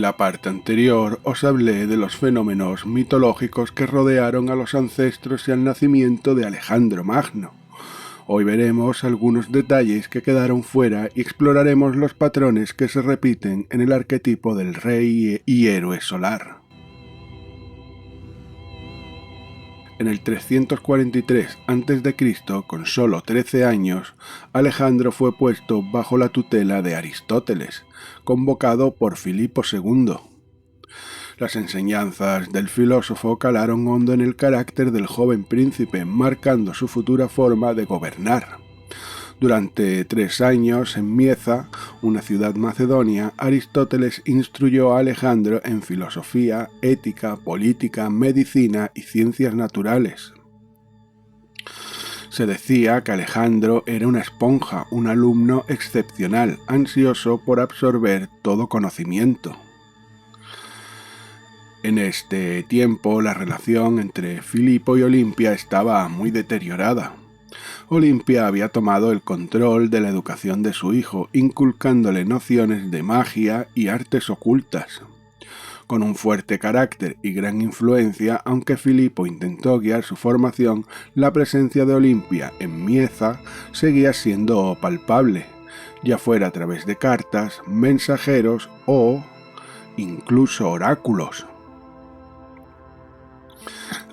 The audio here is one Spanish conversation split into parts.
la parte anterior os hablé de los fenómenos mitológicos que rodearon a los ancestros y al nacimiento de Alejandro Magno. Hoy veremos algunos detalles que quedaron fuera y exploraremos los patrones que se repiten en el arquetipo del rey y héroe solar. En el 343 a.C., con solo 13 años, Alejandro fue puesto bajo la tutela de Aristóteles, convocado por Filipo II. Las enseñanzas del filósofo calaron hondo en el carácter del joven príncipe, marcando su futura forma de gobernar. Durante 3 años, en Mieza, una ciudad macedonia, Aristóteles instruyó a Alejandro en filosofía, ética, política, medicina y ciencias naturales. Se decía que Alejandro era una esponja, un alumno excepcional, ansioso por absorber todo conocimiento. En este tiempo, la relación entre Filipo y Olimpia estaba muy deteriorada. Olimpia había tomado el control de la educación de su hijo, inculcándole nociones de magia y artes ocultas. Con un fuerte carácter y gran influencia, aunque Filipo intentó guiar su formación, la presencia de Olimpia en Mieza seguía siendo palpable, ya fuera a través de cartas, mensajeros o incluso oráculos.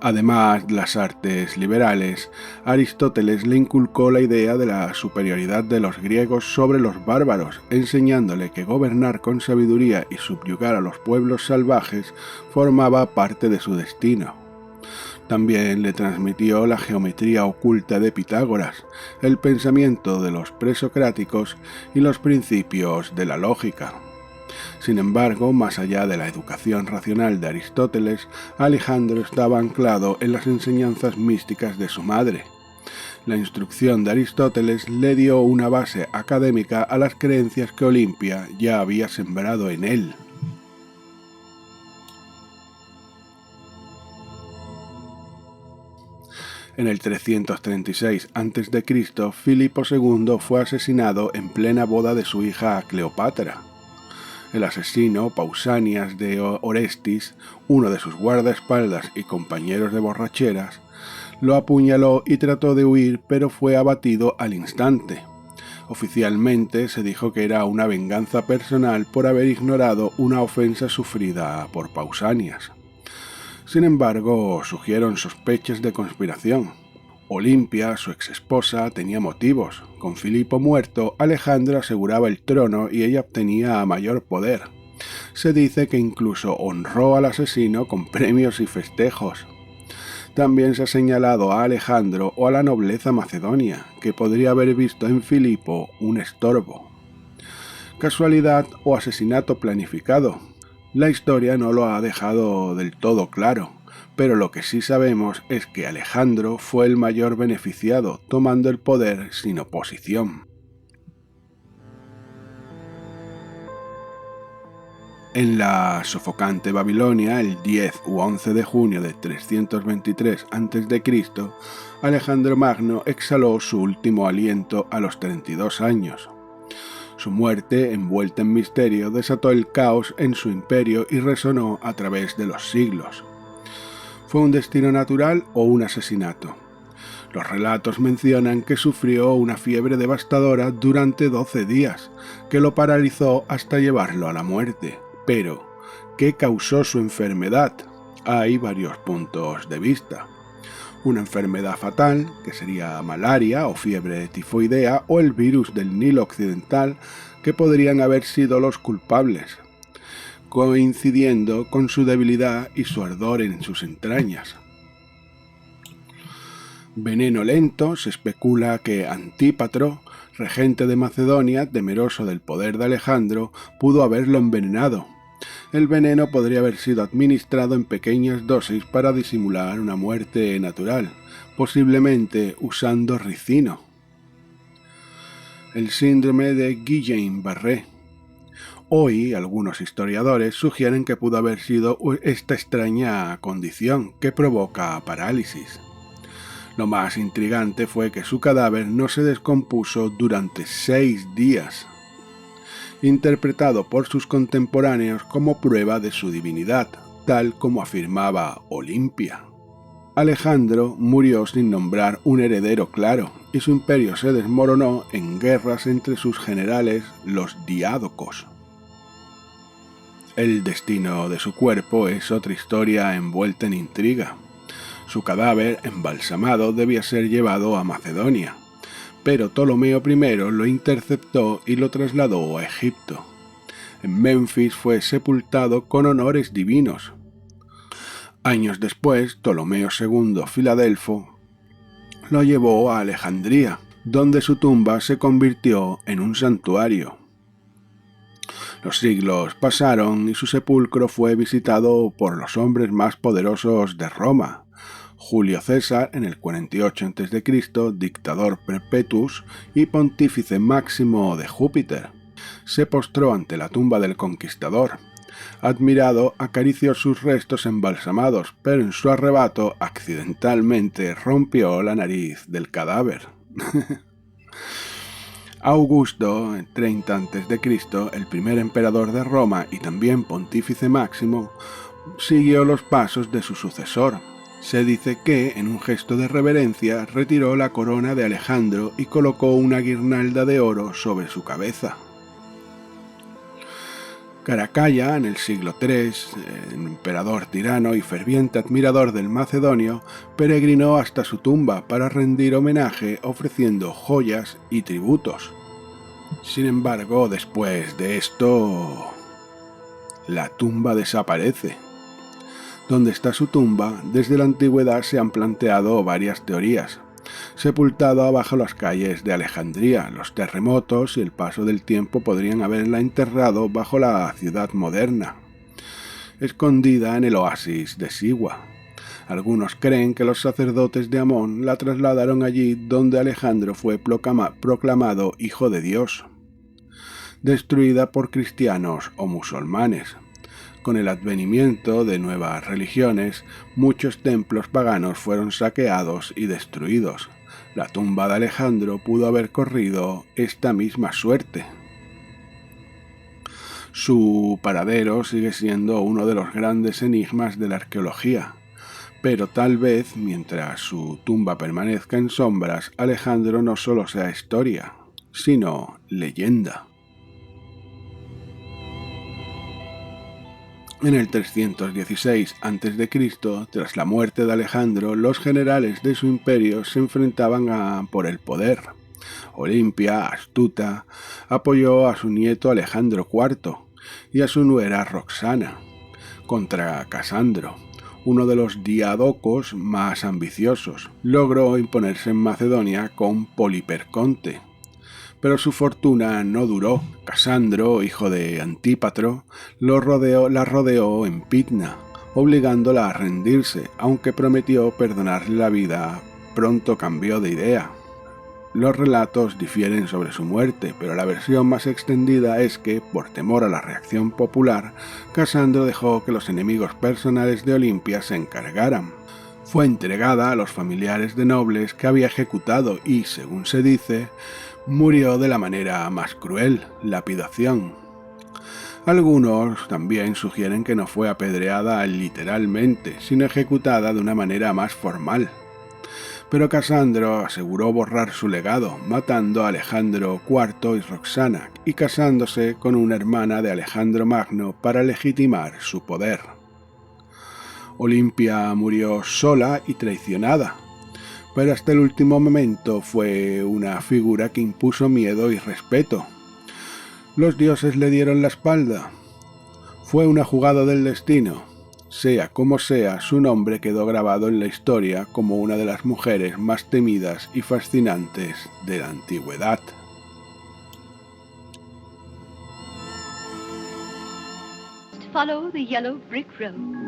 Además de las artes liberales, Aristóteles le inculcó la idea de la superioridad de los griegos sobre los bárbaros, enseñándole que gobernar con sabiduría y subyugar a los pueblos salvajes formaba parte de su destino. También le transmitió la geometría oculta de Pitágoras, el pensamiento de los presocráticos y los principios de la lógica. Sin embargo, más allá de la educación racional de Aristóteles, Alejandro estaba anclado en las enseñanzas místicas de su madre. La instrucción de Aristóteles le dio una base académica a las creencias que Olimpia ya había sembrado en él. En el 336 a.C., Filipo II fue asesinado en plena boda de su hija Cleopatra. El asesino, Pausanias de Orestis, uno de sus guardaespaldas y compañeros de borracheras, lo apuñaló y trató de huir, pero fue abatido al instante. Oficialmente se dijo que era una venganza personal por haber ignorado una ofensa sufrida por Pausanias. Sin embargo, surgieron sospechas de conspiración. Olimpia, su exesposa, tenía motivos. Con Filipo muerto, Alejandro aseguraba el trono y ella obtenía mayor poder. Se dice que incluso honró al asesino con premios y festejos. También se ha señalado a Alejandro o a la nobleza macedonia, que podría haber visto en Filipo un estorbo. ¿Casualidad o asesinato planificado? La historia no lo ha dejado del todo claro. Pero lo que sí sabemos es que Alejandro fue el mayor beneficiado, tomando el poder sin oposición. En la sofocante Babilonia, el 10 u 11 de junio de 323 a.C., Alejandro Magno exhaló su último aliento a los 32 años. Su muerte, envuelta en misterio, desató el caos en su imperio y resonó a través de los siglos. ¿Fue un destino natural o un asesinato? Los relatos mencionan que sufrió una fiebre devastadora durante 12 días, que lo paralizó hasta llevarlo a la muerte. Pero, ¿qué causó su enfermedad? Hay varios puntos de vista. Una enfermedad fatal, que sería malaria o fiebre tifoidea, o el virus del Nilo Occidental, que podrían haber sido los culpables, coincidiendo con su debilidad y su ardor en sus entrañas. Veneno lento. Se especula que Antípatro, regente de Macedonia, temeroso del poder de Alejandro, pudo haberlo envenenado. El veneno podría haber sido administrado en pequeñas dosis para disimular una muerte natural, posiblemente usando ricino. El síndrome de Guillain-Barré. Hoy, algunos historiadores sugieren que pudo haber sido esta extraña condición que provoca parálisis. Lo más intrigante fue que su cadáver no se descompuso durante 6 días. interpretado por sus contemporáneos como prueba de su divinidad, tal como afirmaba Olimpia. Alejandro murió sin nombrar un heredero claro, y su imperio se desmoronó en guerras entre sus generales, los diádocos. El destino de su cuerpo es otra historia envuelta en intriga. Su cadáver, embalsamado, debía ser llevado a Macedonia, pero Ptolomeo I lo interceptó y lo trasladó a Egipto. En Memphis fue sepultado con honores divinos. Años después, Ptolomeo II Filadelfo lo llevó a Alejandría, donde su tumba se convirtió en un santuario. Los siglos pasaron y su sepulcro fue visitado por los hombres más poderosos de Roma. Julio César en el 48 a.C., dictador perpetuus y pontífice máximo de Júpiter, se postró ante la tumba del conquistador. Admirado, acarició sus restos embalsamados, pero en su arrebato accidentalmente rompió la nariz del cadáver. Augusto, en 30 a.C., el primer emperador de Roma y también pontífice máximo, siguió los pasos de su sucesor. Se dice que, en un gesto de reverencia, retiró la corona de Alejandro y colocó una guirnalda de oro sobre su cabeza. Caracalla, en el siglo III, emperador tirano y ferviente admirador del macedonio, peregrinó hasta su tumba para rendir homenaje ofreciendo joyas y tributos. Sin embargo, después de esto, la tumba desaparece. Donde está su tumba, desde la antigüedad se han planteado varias teorías. Sepultado abajo las calles de Alejandría, los terremotos y el paso del tiempo podrían haberla enterrado bajo la ciudad moderna, escondida en el oasis de Siwa. Algunos creen que los sacerdotes de Amón la trasladaron allí donde Alejandro fue proclamado hijo de Dios, destruida por cristianos o musulmanes. Con el advenimiento de nuevas religiones, muchos templos paganos fueron saqueados y destruidos. La tumba de Alejandro pudo haber corrido esta misma suerte. Su paradero sigue siendo uno de los grandes enigmas de la arqueología, pero tal vez, mientras su tumba permanezca en sombras, Alejandro no solo sea historia, sino leyenda. En el 316 a.C., tras la muerte de Alejandro, los generales de su imperio se enfrentaban por el poder. Olimpia, astuta, apoyó a su nieto Alejandro IV y a su nuera Roxana contra Casandro, uno de los diádocos más ambiciosos. Logró imponerse en Macedonia con Poliperconte, pero su fortuna no duró. Casandro, hijo de Antípatro, la rodeó en Pitna, obligándola a rendirse, aunque prometió perdonarle la vida. Pronto cambió de idea. Los relatos difieren sobre su muerte, pero la versión más extendida es que, por temor a la reacción popular, Casandro dejó que los enemigos personales de Olimpia se encargaran. Fue entregada a los familiares de nobles que había ejecutado y, según se dice, murió de la manera más cruel, lapidación. Algunos también sugieren que no fue apedreada literalmente, sino ejecutada de una manera más formal. Pero Casandro aseguró borrar su legado, matando a Alejandro IV y Roxana, y casándose con una hermana de Alejandro Magno para legitimar su poder. Olimpia murió sola y traicionada, pero hasta el último momento fue una figura que impuso miedo y respeto. Los dioses le dieron la espalda. Fue una jugada del destino. Sea como sea, su nombre quedó grabado en la historia como una de las mujeres más temidas y fascinantes de la antigüedad. Follow the yellow brick road.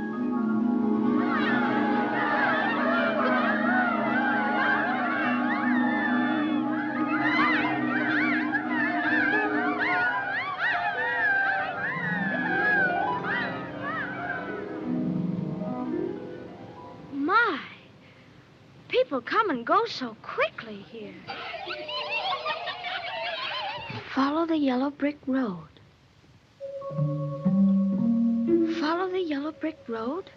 People come and go so quickly here. Follow the yellow brick road. Follow the yellow brick road?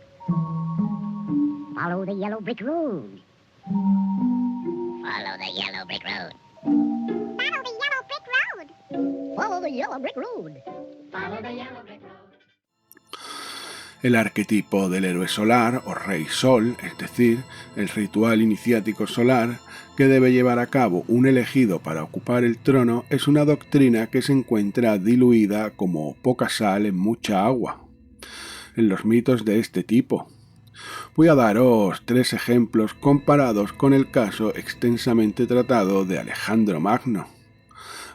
Follow the yellow brick road. Follow the yellow brick road. Follow the yellow brick road. Follow the yellow brick road. Follow the yellow brick road. El arquetipo del héroe solar o rey sol, es decir, el ritual iniciático solar que debe llevar a cabo un elegido para ocupar el trono, es una doctrina que se encuentra diluida como poca sal en mucha agua en los mitos de este tipo. Voy a daros 3 ejemplos comparados con el caso extensamente tratado de Alejandro Magno.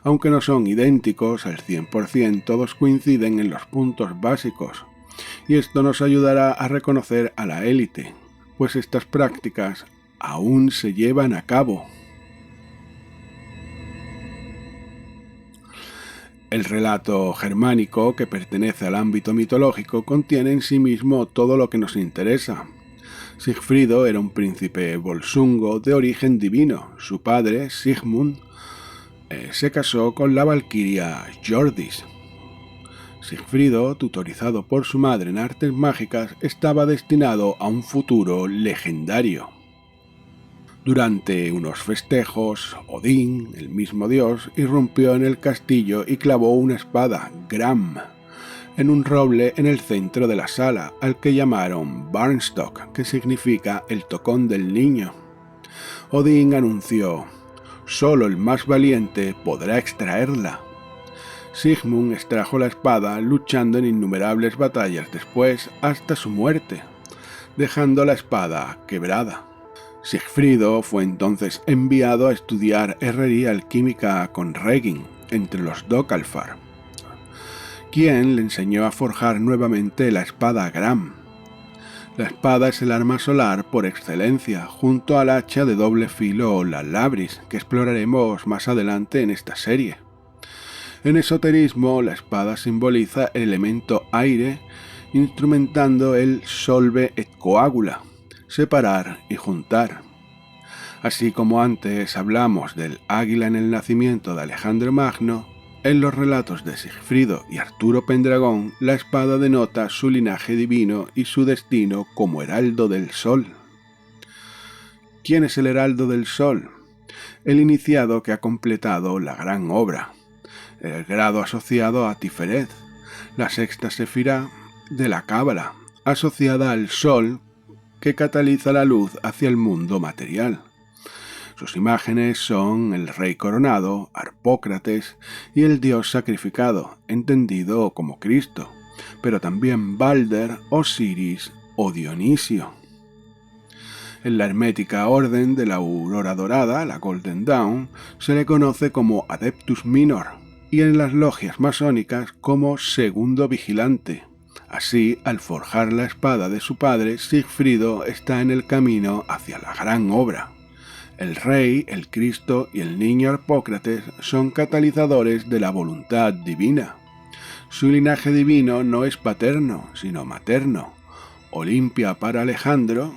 Aunque no son idénticos al 100%, todos coinciden en los puntos básicos, y esto nos ayudará a reconocer a la élite, pues estas prácticas aún se llevan a cabo. El relato germánico, que pertenece al ámbito mitológico, contiene en sí mismo todo lo que nos interesa. Sigfrido era un príncipe volsungo de origen divino. Su padre, Sigmund, se casó con la valquiria Hjordis. Sigfrido, tutorizado por su madre en artes mágicas, estaba destinado a un futuro legendario. Durante unos festejos, Odín, el mismo dios, irrumpió en el castillo y clavó una espada, Gram, en un roble en el centro de la sala, al que llamaron Barnstock, que significa el tocón del niño. Odín anunció: «Solo el más valiente podrá extraerla». Sigmund extrajo la espada, luchando en innumerables batallas después hasta su muerte, dejando la espada quebrada. Sigfrido fue entonces enviado a estudiar herrería alquímica con Reginn, entre los Dókalfar, quien le enseñó a forjar nuevamente la espada Gram. La espada es el arma solar por excelencia, junto al hacha de doble filo la Labris, que exploraremos más adelante en esta serie. En esoterismo, la espada simboliza el elemento aire, instrumentando el solve et coagula, separar y juntar. Así como antes hablamos del águila en el nacimiento de Alejandro Magno, en los relatos de Sigfrido y Arturo Pendragón, la espada denota su linaje divino y su destino como heraldo del sol. ¿Quién es el heraldo del sol? El iniciado que ha completado la gran obra, el grado asociado a Tiferet, la sexta sefirá de la Cábala, asociada al sol que cataliza la luz hacia el mundo material. Sus imágenes son el rey coronado, Harpócrates, y el dios sacrificado, entendido como Cristo, pero también Balder, Osiris o Dionisio. En la hermética orden de la aurora dorada, la Golden Dawn, se le conoce como Adeptus Minor, y en las logias masónicas como Segundo Vigilante. Así, al forjar la espada de su padre, Sigfrido está en el camino hacia la gran obra. El rey, el Cristo y el niño Harpócrates son catalizadores de la voluntad divina. Su linaje divino no es paterno, sino materno. Olimpia para Alejandro,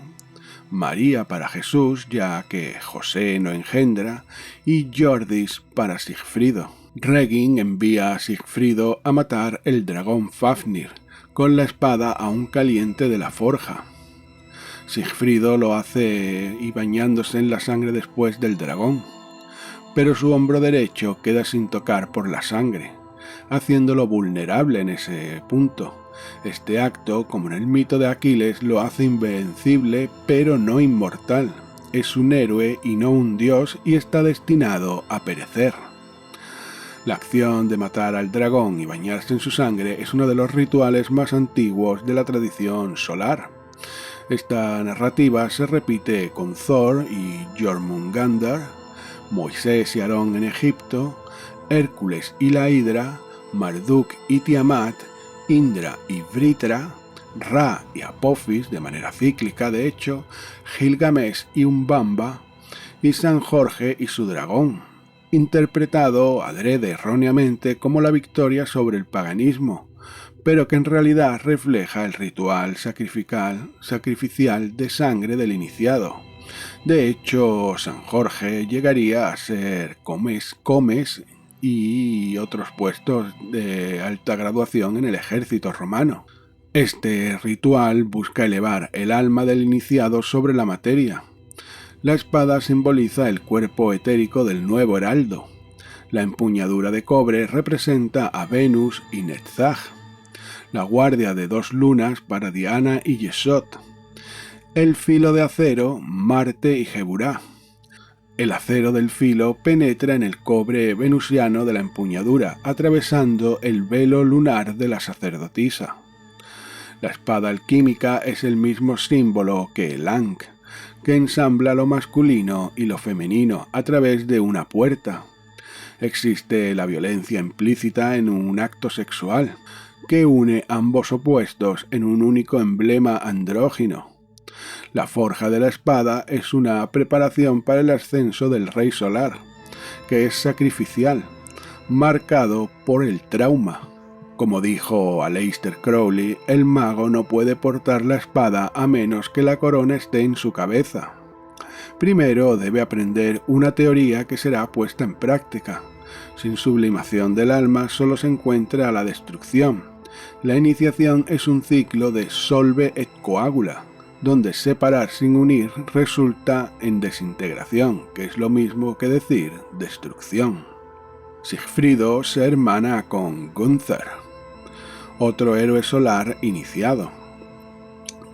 María para Jesús, ya que José no engendra, y Hjordis para Sigfrido. Reginn envía a Sigfrido a matar el dragón Fafnir, con la espada aún caliente de la forja. Sigfrido lo hace y bañándose en la sangre después del dragón, pero su hombro derecho queda sin tocar por la sangre, haciéndolo vulnerable en ese punto. Este acto, como en el mito de Aquiles, lo hace invencible pero no inmortal. Es un héroe y no un dios y está destinado a perecer. La acción de matar al dragón y bañarse en su sangre es uno de los rituales más antiguos de la tradición solar. Esta narrativa se repite con Thor y Jormungandr, Moisés y Aarón en Egipto, Hércules y la Hidra, Marduk y Tiamat, Indra y Vritra, Ra y Apophis, de manera cíclica de hecho, Gilgamesh y Umbamba, y San Jorge y su dragón, interpretado adrede erróneamente como la victoria sobre el paganismo, pero que en realidad refleja el ritual sacrificial de sangre del iniciado. De hecho, San Jorge llegaría a ser comes y otros puestos de alta graduación en el ejército romano. Este ritual busca elevar el alma del iniciado sobre la materia. La espada simboliza el cuerpo etérico del nuevo heraldo. La empuñadura de cobre representa a Venus y Netzach. La guardia de 2 lunas para Diana y Yesod. El filo de acero, Marte y Geburá. El acero del filo penetra en el cobre venusiano de la empuñadura, atravesando el velo lunar de la sacerdotisa. La espada alquímica es el mismo símbolo que el Ankh, que ensambla lo masculino y lo femenino a través de una puerta. Existe la violencia implícita en un acto sexual, que une ambos opuestos en un único emblema andrógino. La forja de la espada es una preparación para el ascenso del rey solar, que es sacrificial, marcado por el trauma. Como dijo Aleister Crowley, el mago no puede portar la espada a menos que la corona esté en su cabeza. Primero debe aprender una teoría que será puesta en práctica. Sin sublimación del alma solo se encuentra la destrucción. La iniciación es un ciclo de solve et coagula, donde separar sin unir resulta en desintegración, que es lo mismo que decir destrucción. Sigfrido se hermana con Gunther, otro héroe solar iniciado,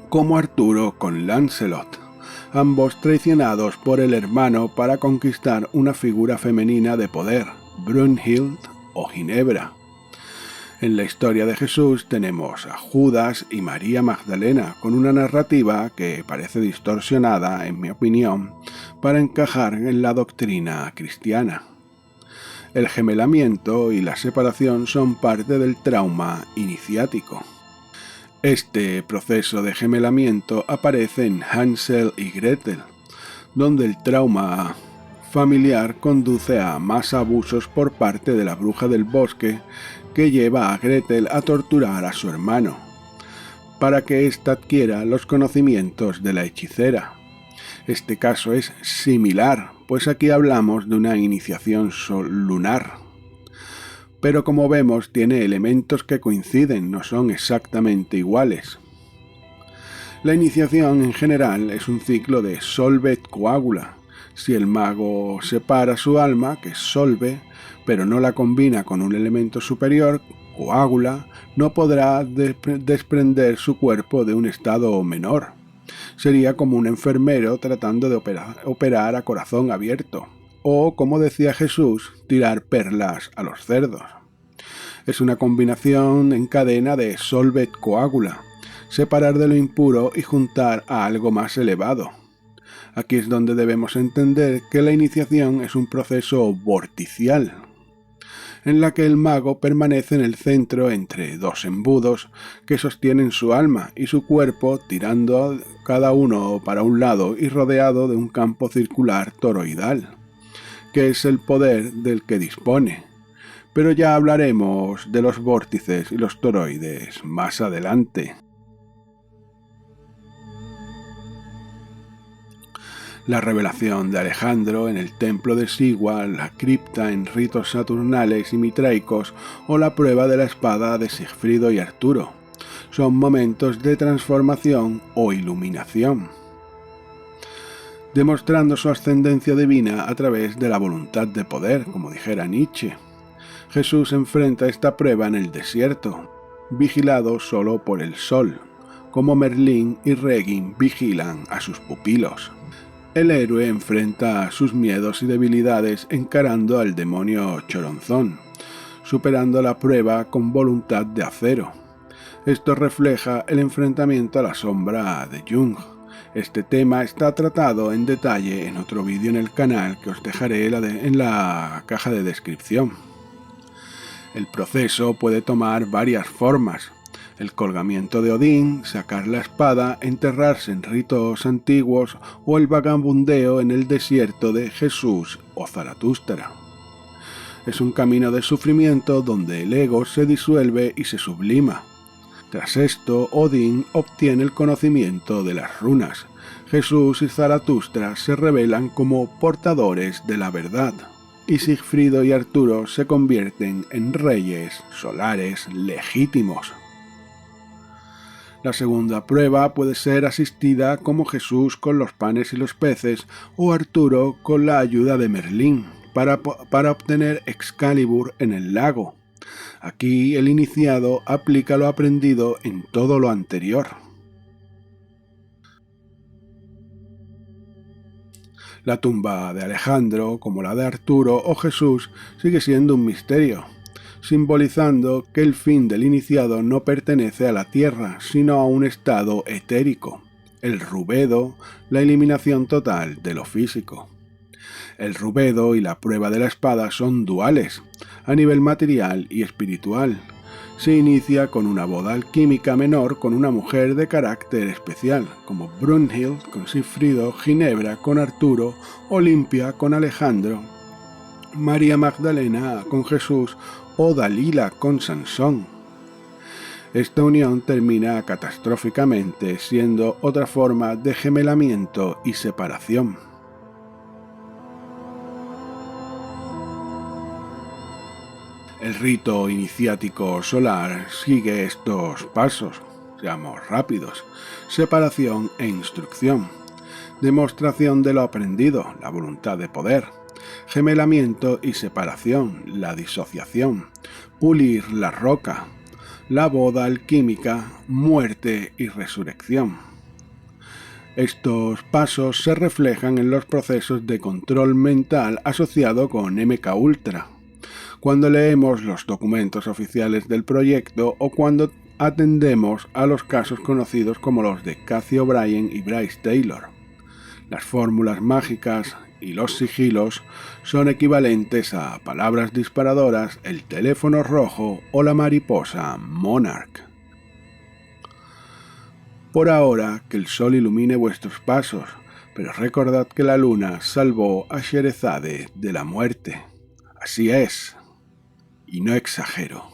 como Arturo con Lancelot, ambos traicionados por el hermano para conquistar una figura femenina de poder, Brunhild o Ginebra. En la historia de Jesús tenemos a Judas y María Magdalena, con una narrativa que parece distorsionada, en mi opinión, para encajar en la doctrina cristiana. El gemelamiento y la separación son parte del trauma iniciático. Este proceso de gemelamiento aparece en Hansel y Gretel, donde el trauma familiar conduce a más abusos por parte de la bruja del bosque, que lleva a Gretel a torturar a su hermano, para que ésta adquiera los conocimientos de la hechicera. Este caso es similar, pues aquí hablamos de una iniciación lunar. Pero como vemos, tiene elementos que coinciden, no son exactamente iguales. La iniciación en general es un ciclo de solve et coagula. Si el mago separa su alma, que es solve, pero no la combina con un elemento superior, coagula, no podrá desprender su cuerpo de un estado menor. Sería como un enfermero tratando de operar a corazón abierto, o, como decía Jesús, tirar perlas a los cerdos. Es una combinación en cadena de solve et coagula, separar de lo impuro y juntar a algo más elevado. Aquí es donde debemos entender que la iniciación es un proceso vorticial, en la que el mago permanece en el centro entre 2 embudos que sostienen su alma y su cuerpo, tirando cada uno para un lado y rodeado de un campo circular toroidal, que es el poder del que dispone. Pero ya hablaremos de los vórtices y los toroides más adelante. La revelación de Alejandro en el templo de Sigua, la cripta en ritos saturnales y mitraicos o la prueba de la espada de Sigfrido y Arturo son momentos de transformación o iluminación, demostrando su ascendencia divina a través de la voluntad de poder, como dijera Nietzsche. Jesús enfrenta esta prueba en el desierto, vigilado solo por el sol, como Merlín y Regin vigilan a sus pupilos. El héroe enfrenta sus miedos y debilidades encarando al demonio Choronzón, superando la prueba con voluntad de acero. Esto refleja el enfrentamiento a la sombra de Jung. Este tema está tratado en detalle en otro vídeo en el canal que os dejaré en la caja de descripción. El proceso puede tomar varias formas. El colgamiento de Odín, sacar la espada, enterrarse en ritos antiguos o el vagabundeo en el desierto de Jesús o Zaratustra. Es un camino de sufrimiento donde el ego se disuelve y se sublima. Tras esto, Odín obtiene el conocimiento de las runas. Jesús y Zaratustra se revelan como portadores de la verdad. y Sigfrido y Arturo se convierten en reyes solares legítimos. La segunda prueba puede ser asistida como Jesús con los panes y los peces o Arturo con la ayuda de Merlín para obtener Excalibur en el lago. Aquí el iniciado aplica lo aprendido en todo lo anterior. La tumba de Alejandro, como la de Arturo o Jesús, sigue siendo un misterio, simbolizando que el fin del iniciado no pertenece a la tierra, sino a un estado etérico, el rubedo, la eliminación total de lo físico. El rubedo y la prueba de la espada son duales, a nivel material y espiritual. Se inicia con una boda alquímica menor con una mujer de carácter especial, como Brunhild con Sigfrido, Ginebra con Arturo, Olimpia con Alejandro, María Magdalena con Jesús o Dalila con Sansón. Esta unión termina catastróficamente, siendo otra forma de gemelamiento y separación. El rito iniciático solar sigue estos pasos, seamos rápidos: separación e instrucción, demostración de lo aprendido, la voluntad de poder, gemelamiento y separación, la disociación, pulir la roca, la boda alquímica, muerte y resurrección. Estos pasos se reflejan en los procesos de control mental asociado con MK Ultra, cuando leemos los documentos oficiales del proyecto o cuando atendemos a los casos conocidos como los de Cathy O'Brien y Bryce Taylor. Las fórmulas mágicas y los sigilos son equivalentes a palabras disparadoras, el teléfono rojo o la mariposa Monarch. Por ahora, que el sol ilumine vuestros pasos, pero recordad que la luna salvó a Sherezade de la muerte. Así es, y no exagero.